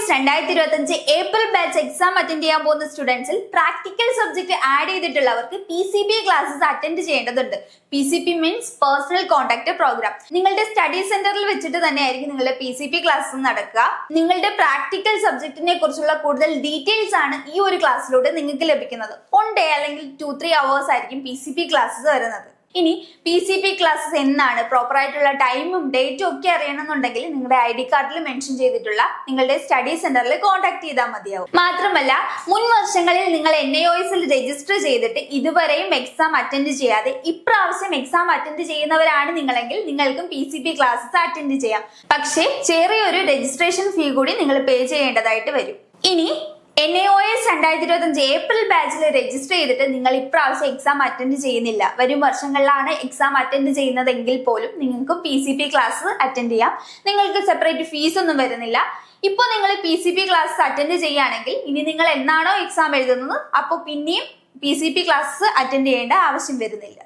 NAOS 2025 April batch exam attend ചെയ്യാൻ പോകുന്ന സ്റ്റുഡൻസിൽ പ്രാക്ടിക്കൽ സബ്ജക്ട് ആഡ് ചെയ്തിട്ടുള്ളവർക്ക് PCP ക്ലാസ്സസ് അറ്റൻഡ് ചെയ്യേണ്ടതുണ്ട്. PCP means personal contact program. നിങ്ങളുടെ സ്റ്റഡി സെന്ററിൽ വെച്ചിട്ട് തന്നെയായിരിക്കും നിങ്ങളുടെ PCP ക്ലാസ് നടക്കുക. നിങ്ങളുടെ പ്രാക്ടിക്കൽ സബ്ജക്റ്റിനെ കുറിച്ചുള്ള കൂടുതൽ ഡീറ്റെയിൽസ് ആണ് ഈ ഒരു ക്ലാസ്സിലൂടെ നിങ്ങൾക്ക് ലഭിക്കുന്നത്. 1 ഡേ അല്ലെങ്കിൽ 2-3 hours ആയിരിക്കും PCP ക്ലാസ്സസ് വരുന്നത്. ഇനി PCP ക്ലാസ്സസ് എന്നാണ്, പ്രോപ്പർ ആയിട്ടുള്ള ടൈമും ഡേറ്റും ഒക്കെ അറിയണമെന്നുണ്ടെങ്കിൽ നിങ്ങളുടെ ID കാർഡിൽ മെൻഷൻ ചെയ്തിട്ടുള്ള നിങ്ങളുടെ സ്റ്റഡി സെന്ററിൽ കോൺടാക്ട് ചെയ്താൽ മതിയാവും. മാത്രമല്ല, മുൻ വർഷങ്ങളിൽ നിങ്ങൾ NAOSൽ രജിസ്റ്റർ ചെയ്തിട്ട് ഇതുവരെയും എക്സാം അറ്റൻഡ് ചെയ്യാതെ ഇപ്രാവശ്യം എക്സാം അറ്റൻഡ് ചെയ്യുന്നവരാണ് നിങ്ങളെങ്കിൽ നിങ്ങൾക്കും PCP ക്ലാസ്സസ് അറ്റൻഡ് ചെയ്യാം. പക്ഷേ ചെറിയൊരു രജിസ്ട്രേഷൻ ഫീ കൂടി നിങ്ങൾ പേ ചെയ്യേണ്ടതായിട്ട് വരും. ഇനി NAOS 2025 ഏപ്രിൽ ബാച്ചിൽ രജിസ്റ്റർ ചെയ്തിട്ട് നിങ്ങൾ ഇപ്രാവശ്യം എക്സാം അറ്റൻഡ് ചെയ്യുന്നില്ല, വരും വർഷങ്ങളിലാണ് എക്സാം അറ്റൻഡ് ചെയ്യുന്നതെങ്കിൽ പോലും നിങ്ങൾക്ക് PCP ക്ലാസ് അറ്റൻഡ് ചെയ്യാം. നിങ്ങൾക്ക് സെപ്പറേറ്റ് ഫീസ് ഒന്നും വരുന്നില്ല. ഇപ്പോൾ നിങ്ങൾ PCP ക്ലാസ് അറ്റൻഡ് ചെയ്യുകയാണെങ്കിൽ ഇനി നിങ്ങൾ എന്നാണോ എക്സാം എഴുതുന്നത് അപ്പോൾ പിന്നെയും PCP ക്ലാസ് അറ്റൻഡ് ചെയ്യേണ്ട ആവശ്യം വരുന്നില്ല.